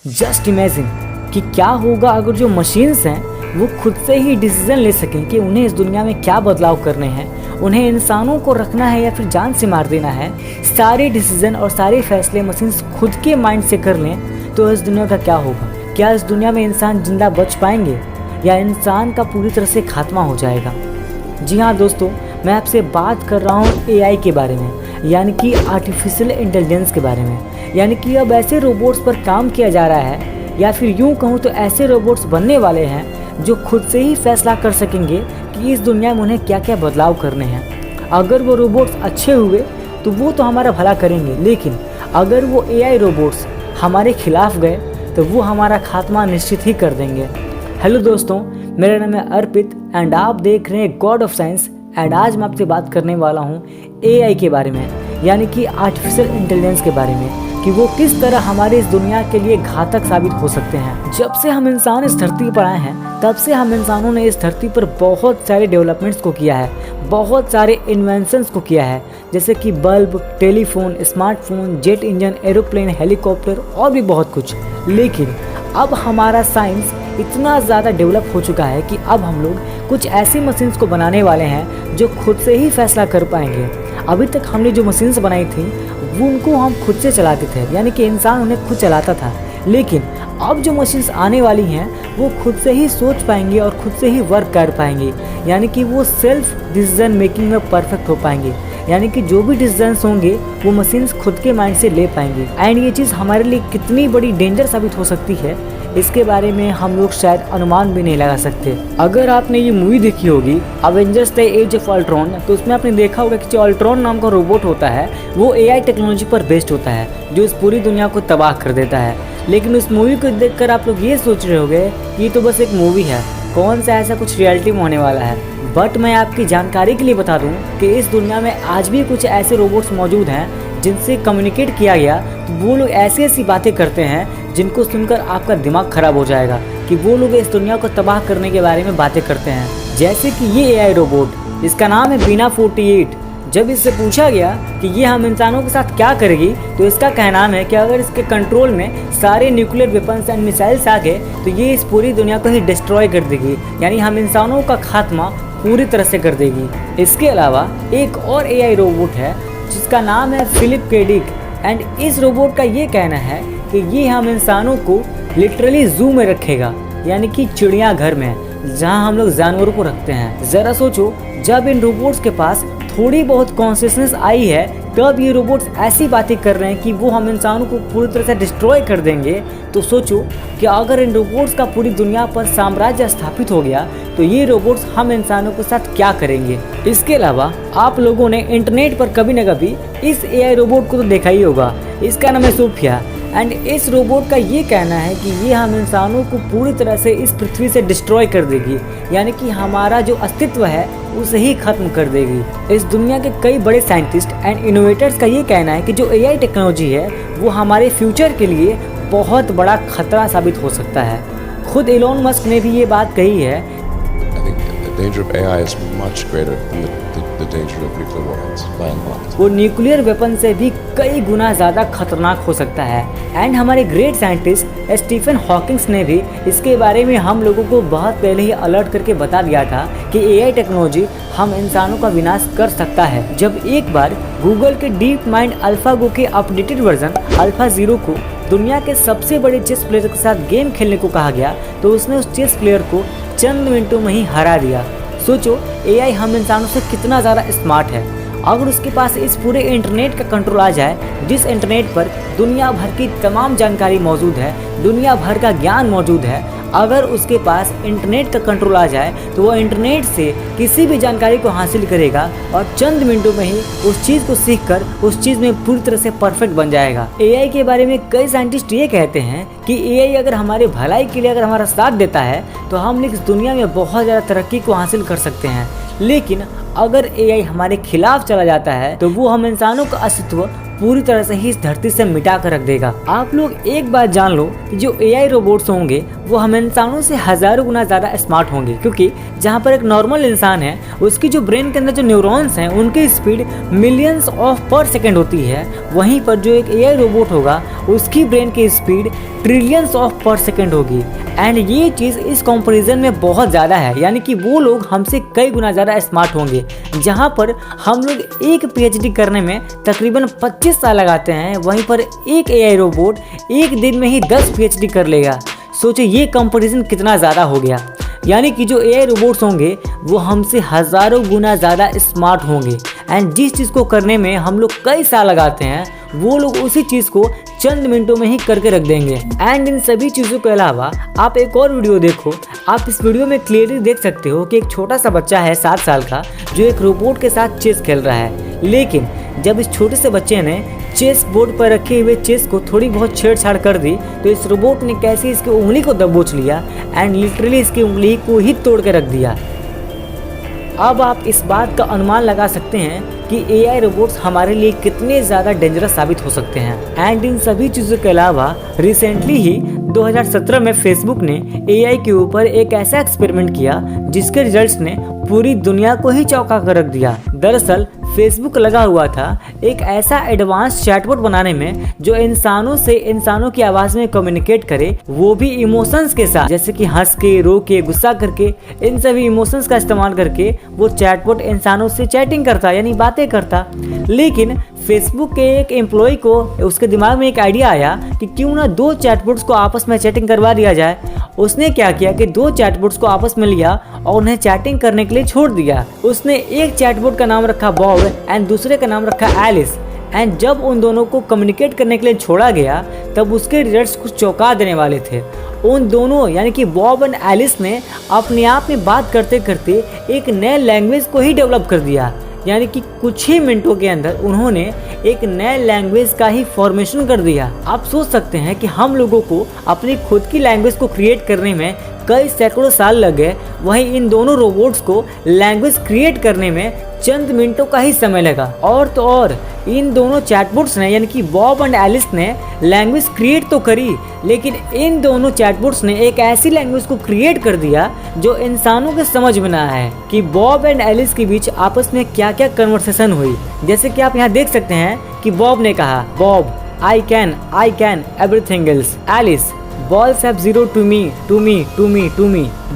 Just imagine कि क्या होगा अगर जो मशीन्स हैं वो खुद से ही डिसीजन ले सकें कि उन्हें इस दुनिया में क्या बदलाव करने हैं, उन्हें इंसानों को रखना है या फिर जान से मार देना है। सारे डिसीजन और सारे फैसले मशीन्स खुद के माइंड से कर लें तो इस दुनिया का क्या होगा? क्या इस दुनिया में इंसान जिंदा बच पाएंगे या इंसान का पूरी तरह से खात्मा हो जाएगा? जी हाँ दोस्तों, मैं आपसे बात कर रहा हूँ AI के बारे में, यानी कि आर्टिफिशियल इंटेलिजेंस के बारे में। यानी कि अब ऐसे रोबोट्स पर काम किया जा रहा है, या फिर यूँ कहूँ तो ऐसे रोबोट्स बनने वाले हैं जो खुद से ही फैसला कर सकेंगे कि इस दुनिया में उन्हें क्या क्या बदलाव करने हैं। अगर वो रोबोट्स अच्छे हुए तो वो तो हमारा भला करेंगे, लेकिन अगर वो AI रोबोट्स हमारे खिलाफ गए तो वो हमारा खात्मा निश्चित ही कर देंगे। हेलो दोस्तों, मेरा नाम है अर्पित एंड आप देख रहे हैं गॉड ऑफ साइंस। एंड आज मैं आपसे बात करने वाला हूँ AI के बारे में, यानी कि आर्टिफिशियल इंटेलिजेंस के बारे में, कि वो किस तरह हमारे इस दुनिया के लिए घातक साबित हो सकते हैं। जब से हम इंसान इस धरती पर आए हैं तब से हम इंसानों ने इस धरती पर बहुत सारे डेवलपमेंट्स को किया है, बहुत सारे इन्वेंशंस को किया है, जैसे कि bulb, telephone, smartphone, jet engine, aeroplane, helicopter और भी बहुत कुछ। लेकिन अब हमारा साइंस इतना ज़्यादा डेवलप हो चुका है कि अब हम लोग कुछ ऐसी मशीन्स को बनाने वाले हैं जो खुद से ही फैसला कर पाएंगे। अभी तक हमने जो मशीन्स बनाई थी वो उनको हम खुद से चलाते थे, यानी कि इंसान उन्हें खुद चलाता था। लेकिन अब जो मशीन्स आने वाली हैं वो खुद से ही सोच पाएंगे और खुद से ही वर्क कर पाएंगे, यानी कि वो सेल्फ डिसीजन मेकिंग में परफेक्ट हो पाएंगे। यानी कि जो भी डिसीजंस होंगे वो मशीन्स खुद के माइंड से ले पाएंगे। एंड ये चीज़ हमारे लिए कितनी बड़ी डेंजर साबित हो सकती है, इसके बारे में हम लोग शायद अनुमान भी नहीं लगा सकते। अगर आपने ये मूवी देखी होगी Avengers the Age of Ultron, तो उसमें आपने देखा होगा कि जो अल्ट्रॉन नाम का रोबोट होता है वो AI टेक्नोलॉजी पर बेस्ड होता है, जो इस पूरी दुनिया को तबाह कर देता है। लेकिन उस मूवी को देखकर आप लोग ये सोच रहे होंगे कि ये तो बस एक मूवी है, कौन सा ऐसा कुछ रियलिटी में होने वाला है। बट मैं आपकी जानकारी के लिए बता दूं कि इस दुनिया में आज भी कुछ ऐसे रोबोट्स मौजूद हैं जिनसे कम्युनिकेट किया गया तो वो लोग ऐसी ऐसी बातें करते हैं जिनको सुनकर आपका दिमाग खराब हो जाएगा, कि वो लोग इस दुनिया को तबाह करने के बारे में बातें करते हैं। जैसे कि ये AI रोबोट, इसका नाम है बीना 48। जब इससे पूछा गया कि ये हम इंसानों के साथ क्या करेगी, तो इसका कहना है कि अगर इसके कंट्रोल में सारे न्यूक्लियर वेपन्स एंड मिसाइल्स आ गए तो ये इस पूरी दुनिया को ही डिस्ट्रॉय कर देगी, यानी हम इंसानों का खात्मा पूरी तरह से कर देगी। इसके अलावा एक और AI रोबोट है जिसका नाम है फिलिप के डिक। एंड इस रोबोट का ये कहना है कि ये हम इंसानों को लिटरली जू में रखेगा, यानी कि चिड़ियाघर में, जहाँ हम लोग जानवरों को रखते हैं। ज़रा सोचो, जब इन रोबोट्स के पास थोड़ी बहुत कॉन्शियसनेस आई है तब ये रोबोट्स ऐसी बातें कर रहे हैं कि वो हम इंसानों को पूरी तरह से डिस्ट्रॉय कर देंगे। तो सोचो कि अगर इन रोबोट्स का पूरी दुनिया पर साम्राज्य स्थापित हो गया तो ये रोबोट्स हम इंसानों के साथ क्या करेंगे। इसके अलावा आप लोगों ने इंटरनेट पर कभी न कभी इस AI रोबोट को तो देखा ही होगा, इसका नाम है सोफिया। एंड इस रोबोट का ये कहना है कि ये हम इंसानों को पूरी तरह से इस पृथ्वी से डिस्ट्रॉय कर देगी, यानी कि हमारा जो अस्तित्व है उसे ही खत्म कर देगी। इस दुनिया के कई बड़े साइंटिस्ट एंड इनोवेटर्स का ये कहना है कि जो AI टेक्नोलॉजी है वो हमारे फ्यूचर के लिए बहुत बड़ा खतरा साबित हो सकता है। खुद एलोन मस्क ने भी ये बात कही है। danger of AI is much greater than the danger of nuclear weapons by a lot. वो न्यूक्लियर वेपन से भी कई गुना ज़्यादा खतरनाक हो सकता है। एंड हमारे ग्रेट साइंटिस्ट स्टीफन हॉकिंग्स ने भी इसके बारे में हम लोगों को बहुत पहले ही अलर्ट करके बता दिया था कि AI टेक्नोलॉजी हम इंसानों का विनाश कर सकता है। जब एक बार गूगल के डीप माइंड अल्फागो के अपडेटेड वर्जन AlphaZero को दुनिया के सबसे बड़े चेस प्लेयर के साथ गेम खेलने को कहा गया तो उसने उस चेस प्लेयर को चंद मिनटों में ही हरा दिया। सोचो AI हम इंसानों से कितना ज़्यादा स्मार्ट है। अगर उसके पास इस पूरे इंटरनेट का कंट्रोल आ जाए, जिस इंटरनेट पर दुनिया भर की तमाम जानकारी मौजूद है, दुनिया भर का ज्ञान मौजूद है, अगर उसके पास इंटरनेट का कंट्रोल आ जाए तो वो इंटरनेट से किसी भी जानकारी को हासिल करेगा और चंद मिनटों में ही उस चीज़ को सीखकर उस चीज़ में पूरी तरह से परफेक्ट बन जाएगा। AI के बारे में कई साइंटिस्ट ये कहते हैं कि AI अगर हमारे भलाई के लिए अगर हमारा साथ देता है तो हम इस दुनिया में बहुत ज़्यादा तरक्की को हासिल कर सकते हैं। लेकिन अगर AI हमारे खिलाफ चला जाता है तो वो हम इंसानों का अस्तित्व पूरी तरह से ही इस धरती से मिटा कर रख देगा। आप लोग एक बात जान लो कि जो AI रोबोट्स होंगे वो हम इंसानों से हजारों गुना ज्यादा स्मार्ट होंगे, क्योंकि जहाँ पर एक नॉर्मल इंसान है उसकी जो ब्रेन के अंदर जो न्यूरॉन्स हैं उनकी स्पीड मिलियंस ऑफ पर सेकेंड होती है, वहीं पर जो एक AI रोबोट होगा उसकी ब्रेन की स्पीड ट्रिलियंस ऑफ पर सेकेंड होगी। एंड ये चीज़ इस कंपैरिजन में बहुत ज़्यादा है, यानी कि वो लोग हमसे कई गुना ज़्यादा स्मार्ट होंगे। जहाँ पर हम लोग एक PhD करने में तकरीबन 25 साल लगाते हैं, वहीं पर एक AI रोबोट एक दिन में ही 10 PhD कर लेगा। सोचिए ये कंपैरिजन कितना ज़्यादा हो गया। यानी कि जो AI रोबोट्स होंगे वो हमसे हज़ारों गुना ज़्यादा स्मार्ट होंगे, एंड जिस चीज़ को करने में हम लोग कई साल लगाते हैं वो लोग उसी चीज़ को चंद मिनटों में ही करके रख देंगे। एंड इन सभी चीज़ों के अलावा आप एक और वीडियो देखो, आप इस वीडियो में क्लियरली देख सकते हो कि एक छोटा सा बच्चा है 7 साल का जो एक रोबोट के साथ चेस खेल रहा है। लेकिन जब इस छोटे से बच्चे ने चेस बोर्ड पर रखे हुए चेस को थोड़ी बहुत छेड़छाड़ कर दी तो इस रोबोट ने कैसे इसकी उंगली को दबोच लिया एंड लिटरली इसकी उंगली को ही तोड़ के रख दिया। अब आप इस बात का अनुमान लगा सकते हैं कि AI रोबोट्स हमारे लिए कितने ज़्यादा डेंजरस साबित हो सकते हैं। एंड इन सभी चीज़ों के अलावा रिसेंटली ही 2017 में फेसबुक ने AI के ऊपर एक ऐसा एक्सपेरिमेंट किया जिसके रिजल्ट्स ने पूरी दुनिया को ही चौंका कर रख दिया। दरअसल फेसबुक लगा हुआ था एक ऐसा एडवांस चैटबॉट बनाने में जो इंसानों से इंसानों की आवाज़ में कम्युनिकेट करे, वो भी इमोशंस के साथ, जैसे कि हंस के, रो के, गुस्सा करके, इन सभी इमोशंस का इस्तेमाल करके वो चैटबॉट इंसानों से चैटिंग करता, यानी बातें करता। लेकिन फेसबुक के एक एम्प्लॉय को उसके दिमाग में एक आइडिया आया कि क्यों ना 2 चैटबॉट्स को आपस में चैटिंग करवा दिया जाए। उसने क्या किया कि 2 चैटबॉट्स को आपस में लिया और उन्हें चैटिंग करने के लिए छोड़ दिया। उसने एक चैटबॉट का नाम रखा बॉब एंड दूसरे का नाम रखा एलिस। एंड जब उन दोनों को कम्युनिकेट करने के लिए छोड़ा गया तब उसके रिजल्ट्स कुछ चौंका देने वाले थे। उन दोनों यानी कि बॉब एंड एलिस ने अपने आप में बात करते करते एक नए लैंग्वेज को ही डेवलप कर दिया, यानी कि कुछ ही मिनटों के अंदर उन्होंने एक नए लैंग्वेज का ही फॉर्मेशन कर दिया। आप सोच सकते हैं कि हम लोगों को अपनी खुद की लैंग्वेज को क्रिएट करने में कई सैकड़ों साल लग गए, वहीं इन दोनों रोबोट्स को लैंग्वेज क्रिएट करने में चंद मिनटों का ही समय लगा। और तो और इन दोनों चैटबॉट्स ने यानी कि बॉब एंड एलिस ने लैंग्वेज क्रिएट तो करी, लेकिन इन दोनों चैटबॉट्स ने एक ऐसी लैंग्वेज को क्रिएट कर दिया जो इंसानों के समझ में ना आए कि बॉब एंड एलिस के बीच आपस में क्या क्या कन्वर्सेशन हुई। जैसे कि आप यहाँ देख सकते हैं कि बॉब ने कहा, Bob I can everything else. Alice, balls have zero to me.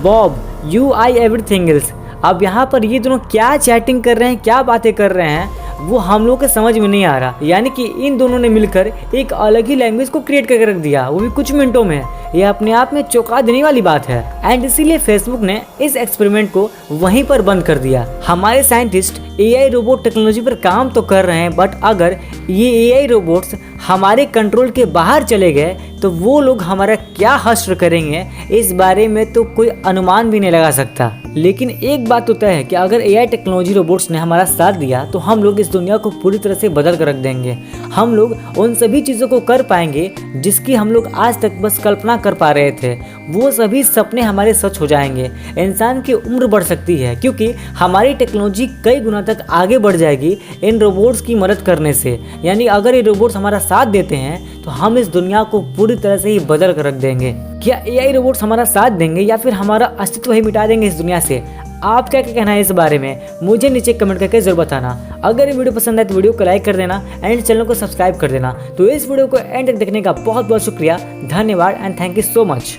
Bob, you I everything else। अब यहाँ पर ये दोनों क्या चैटिंग कर रहे हैं, क्या बातें कर रहे हैं, वो हम लोग के समझ में नहीं आ रहा। यानी कि इन दोनों ने मिलकर एक अलग ही लैंग्वेज को क्रिएट करके रख दिया, वो भी कुछ मिनटों में। ये अपने आप में चौंका देने वाली बात है। एंड इसीलिए फेसबुक ने इस एक्सपेरिमेंट को वहीं पर बंद कर दिया। हमारे साइंटिस्ट AI रोबोट टेक्नोलॉजी पर काम तो कर रहे हैं, बट अगर ये AI रोबोट्स हमारे कंट्रोल के बाहर चले गए तो वो लोग हमारा क्या हश्र करेंगे इस बारे में तो कोई अनुमान भी नहीं लगा सकता। लेकिन एक बात तो तय है कि अगर AI टेक्नोलॉजी रोबोट्स ने हमारा साथ दिया तो हम लोग इस दुनिया को पूरी तरह से बदल कर रख देंगे। हम लोग उन सभी चीज़ों को कर पाएंगे जिसकी हम लोग आज तक बस कल्पना कर पा रहे थे। वो सभी सपने हमारे सच हो जाएंगे। इंसान की उम्र बढ़ सकती है क्योंकि हमारी टेक्नोलॉजी कई गुना तक आगे बढ़ जाएगी इन रोबोट्स की मदद करने से। यानी अगर ये रोबोट्स हमारा साथ देते हैं तो हम इस दुनिया को पूरी तरह से ही बदल कर रख देंगे। क्या AI रोबोट्स हमारा साथ देंगे या फिर हमारा अस्तित्व ही मिटा देंगे इस दुनिया से? आप क्या कहना है इस बारे में मुझे नीचे कमेंट करके जरूर बताना। अगर ये वीडियो पसंद आए तो वीडियो को लाइक कर देना एंड चैनल को सब्सक्राइब कर देना। तो इस वीडियो को एंड तक देखने का बहुत बहुत शुक्रिया, धन्यवाद and thank you so much.